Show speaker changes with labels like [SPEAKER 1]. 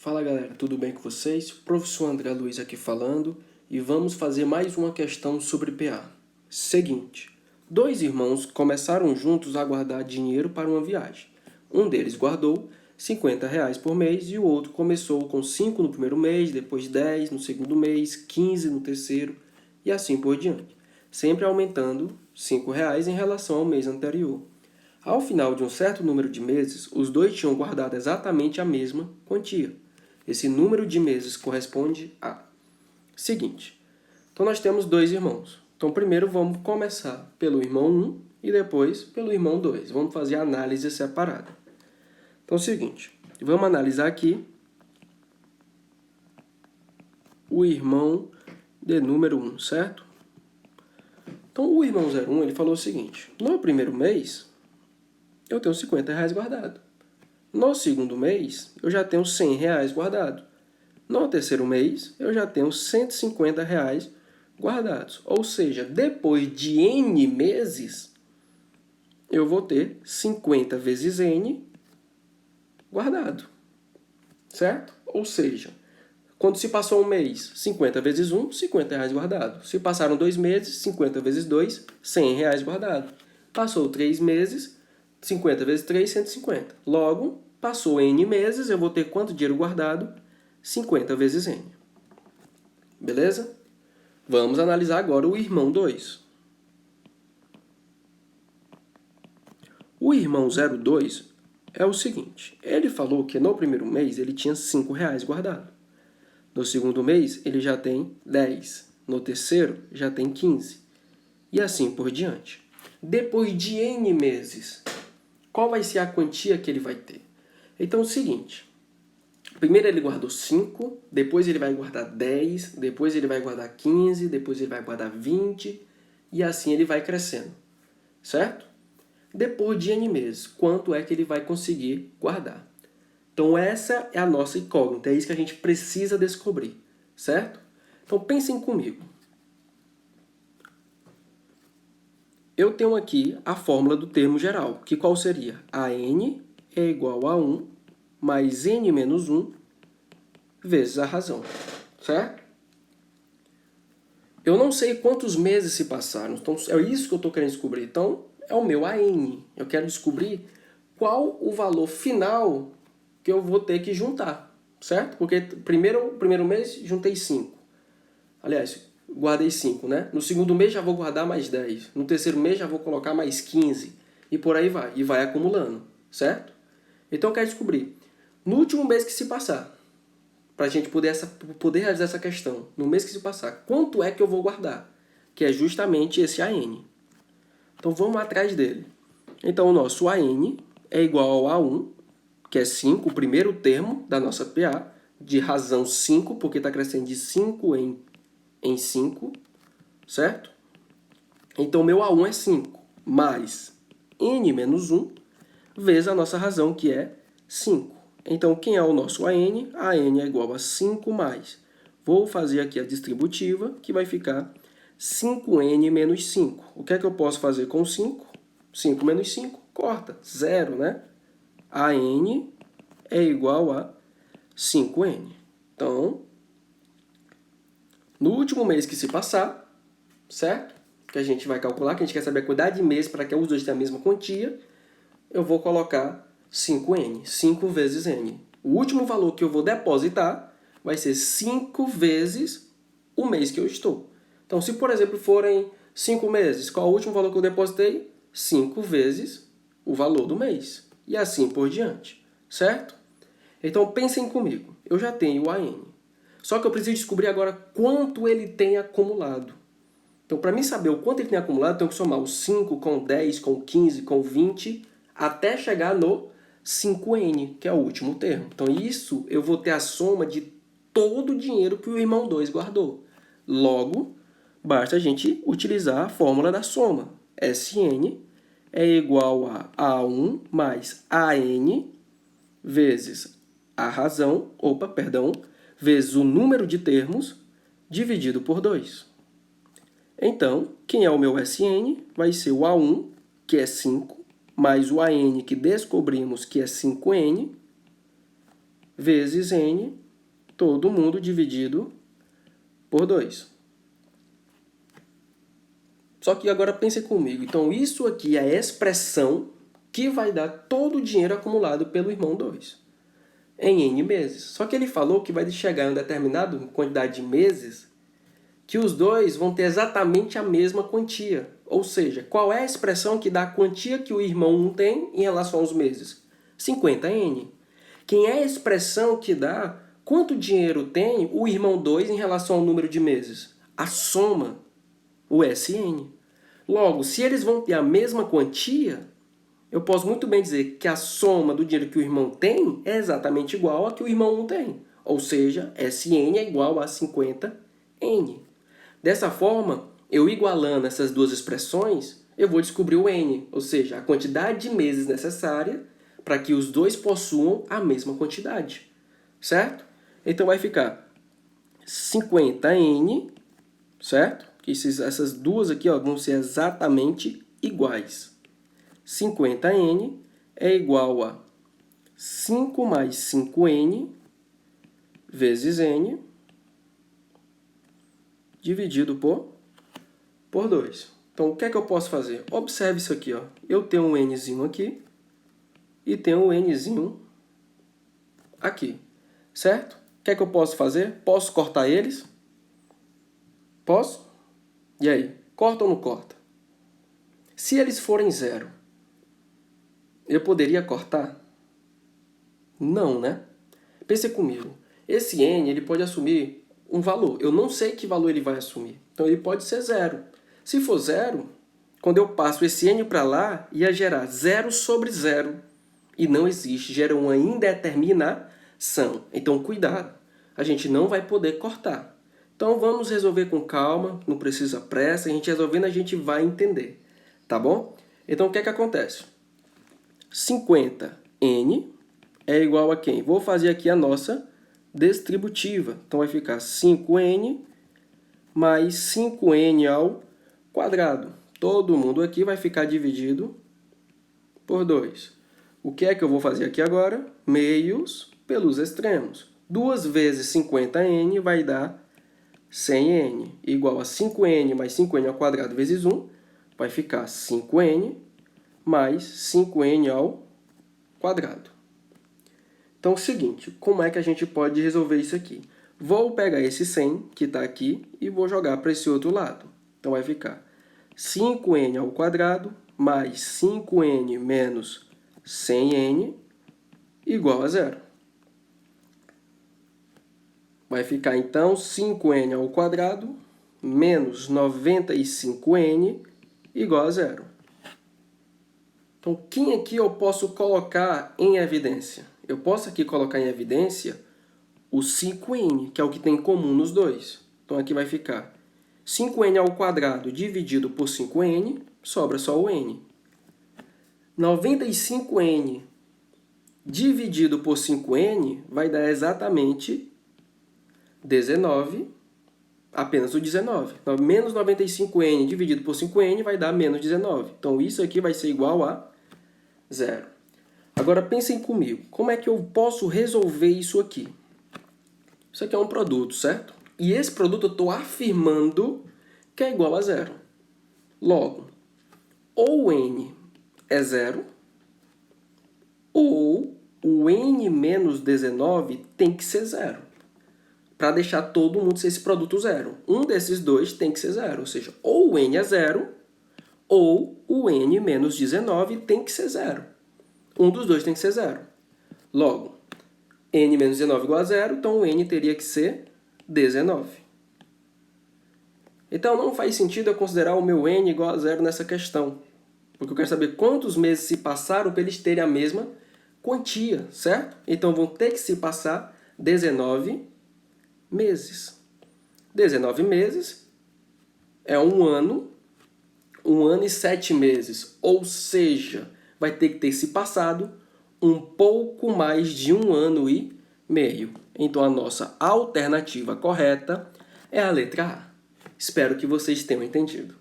[SPEAKER 1] Fala galera, tudo bem com vocês? Professor André Luiz aqui falando e vamos fazer mais uma questão sobre PA. Seguinte, dois irmãos começaram juntos a guardar dinheiro para uma viagem. Um deles guardou R$ 50 por mês e o outro começou com 5 no primeiro mês, depois 10 no segundo mês, 15 no terceiro e assim por diante, sempre aumentando R$ 5 em relação ao mês anterior. Ao final de um certo número de meses, os dois tinham guardado exatamente a mesma quantia. Esse número de meses corresponde a... Seguinte, então nós temos dois irmãos. Então primeiro vamos começar pelo irmão 1 e depois pelo irmão 2. Vamos fazer a análise separada. Então é o seguinte, vamos analisar aqui o irmão de número 1, certo? Então o irmão 01 ele falou o seguinte, no primeiro mês eu tenho R$ 50 guardado. No segundo mês, eu já tenho R$ 100 guardado. No terceiro mês, eu já tenho R$ 150 guardados. Ou seja, depois de N meses, eu vou ter 50 vezes N guardado. Certo? Ou seja, quando se passou um mês, 50 vezes 1, R$ 50 guardado. Se passaram 2 meses, 50 vezes 2, R$ 100 guardado. Passou 3 meses, 50 vezes 3, 150. Logo, passou N meses, eu vou ter quanto dinheiro guardado? 50 vezes N. Beleza? Vamos analisar agora o irmão 2. O irmão 02 é o seguinte. Ele falou que no primeiro mês ele tinha R$ 5 guardado. No segundo mês ele já tem 10. No terceiro já tem 15. E assim por diante. Depois de N meses, qual vai ser a quantia que ele vai ter? Então é o seguinte, primeiro ele guardou 5, depois ele vai guardar 10, depois ele vai guardar 15, depois ele vai guardar 20, e assim ele vai crescendo, certo? Depois de N meses, quanto é que ele vai conseguir guardar? Então essa é a nossa incógnita, é isso que a gente precisa descobrir, certo? Então pensem comigo. Eu tenho aqui a fórmula do termo geral, que qual seria? AN é igual a 1 mais N menos 1 vezes a razão, certo? Eu não sei quantos meses se passaram, então é isso que eu estou querendo descobrir. Então, é o meu AN. Eu quero descobrir qual o valor final que eu vou ter que juntar, certo? Porque primeiro mês, juntei 5. Aliás, guardei 5, né? No segundo mês já vou guardar mais 10. No terceiro mês já vou colocar mais 15. E por aí vai. E vai acumulando, certo? Então eu quero descobrir, no último mês que se passar, para a gente poder realizar essa questão, no mês que se passar, quanto é que eu vou guardar? Que é justamente esse AN. Então vamos atrás dele. Então o nosso AN é igual a 1, que é 5, o primeiro termo da nossa PA, de razão 5, porque está crescendo de 5 em 5, certo? Então, meu A1 é 5, mais N menos 1, vezes a nossa razão, que é 5. Então, quem é o nosso AN? AN é igual a 5 mais. Vou fazer aqui a distributiva, que vai ficar 5N menos 5. O que é que eu posso fazer com 5? 5 menos 5, corta, 0, né? AN é igual a 5N. Então, no último mês que se passar, certo? Que a gente vai calcular, que a gente quer saber a quantidade de meses para que os dois tenham a mesma quantia, eu vou colocar 5N, 5 vezes N. O último valor que eu vou depositar vai ser 5 vezes o mês que eu estou. Então, se, por exemplo, forem 5 meses, qual é o último valor que eu depositei? 5 vezes o valor do mês. E assim por diante, certo? Então, pensem comigo. Eu já tenho o AN. Só que eu preciso descobrir agora quanto ele tem acumulado. Então, para mim saber o quanto ele tem acumulado, eu tenho que somar o 5 com o 10, com o 15, com o 20, até chegar no 5N, que é o último termo. Então, isso eu vou ter a soma de todo o dinheiro que o irmão 2 guardou. Logo, basta a gente utilizar a fórmula da soma. SN é igual a A1 mais AN vezes a razão, vezes o número de termos dividido por 2. Então, quem é o meu SN? Vai ser o A1, que é 5, mais o AN, que descobrimos que é 5N, vezes n, todo mundo dividido por 2. Só que agora pense comigo. Então, isso aqui é a expressão que vai dar todo o dinheiro acumulado pelo irmão 2 em n meses. Só que ele falou que vai chegar em uma determinada quantidade de meses que os dois vão ter exatamente a mesma quantia. Ou seja, qual é a expressão que dá a quantia que o irmão 1 tem em relação aos meses? 50n. Quem é a expressão que dá quanto dinheiro tem o irmão 2 em relação ao número de meses? A soma, o SN. Logo, se eles vão ter a mesma quantia, eu posso muito bem dizer que a soma do dinheiro que o irmão tem é exatamente igual a que o irmão 1 tem. Ou seja, SN é igual a 50n. Dessa forma, eu igualando essas duas expressões, eu vou descobrir o n, ou seja, a quantidade de meses necessária para que os dois possuam a mesma quantidade, certo? Então vai ficar 50n, certo? Que essas duas aqui vão ser exatamente iguais. 50n é igual a 5 mais 5n vezes n dividido por 2. Então, o que é que eu posso fazer? Observe isso aqui. Eu tenho um nzinho aqui e tenho um nzinho aqui, certo? O que é que eu posso fazer? Posso cortar eles? Posso? E aí? Corta ou não corta? Se eles forem 0, eu poderia cortar? Não, né? Pense comigo. Esse n ele pode assumir um valor. Eu não sei que valor ele vai assumir. Então, ele pode ser 0. Se for 0, quando eu passo esse n para lá, ia gerar 0 sobre 0. E não existe, gera uma indeterminação. Então, cuidado. A gente não vai poder cortar. Então, vamos resolver com calma, não precisa pressa. A gente resolvendo, a gente vai entender. Tá bom? Então, o que é que acontece? 50n é igual a quem? Vou fazer aqui a nossa distributiva. Então, vai ficar 5n mais 5n ao quadrado. Todo mundo aqui vai ficar dividido por 2. O que é que eu vou fazer aqui agora? Meios pelos extremos. 2 vezes 50n vai dar 100n, igual a 5n mais 5n ao quadrado vezes 1, vai ficar 5n mais 5n ao quadrado. Então, é o seguinte, como é que a gente pode resolver isso aqui? Vou pegar esse 100 que está aqui e vou jogar para esse outro lado. Então, vai ficar 5n ao quadrado mais 5n menos 100n igual a 0. Vai ficar, então, 5n ao quadrado menos 95n igual a 0. Então, quem aqui eu posso colocar em evidência? Eu posso aqui colocar em evidência o 5n, que é o que tem em comum nos dois. Então, aqui vai ficar 5n ao quadrado dividido por 5n, sobra só o n. 95n dividido por 5n vai dar exatamente 19, apenas o 19. Menos 95n dividido por 5n vai dar menos 19. Então, isso aqui vai ser igual a 0. Agora, pensem comigo. Como é que eu posso resolver isso aqui? Isso aqui é um produto, certo? E esse produto eu estou afirmando que é igual a 0. Logo, ou n é 0, ou o n menos 19 tem que ser 0. Para deixar todo mundo ser esse produto 0. Um desses dois tem que ser 0. Ou seja, ou o n é 0, ou o n menos 19 tem que ser 0. Um dos dois tem que ser 0. Logo, n menos 19 igual a 0, então o n teria que ser 19. Então, não faz sentido eu considerar o meu n igual a 0 nessa questão. Porque eu quero saber quantos meses se passaram para eles terem a mesma quantia, certo? Então, vão ter que se passar 19 meses. 19 meses é um ano e 7 meses. Ou seja, vai ter que ter se passado um pouco mais de 1 ano e meio. Então, a nossa alternativa correta é a letra A. Espero que vocês tenham entendido.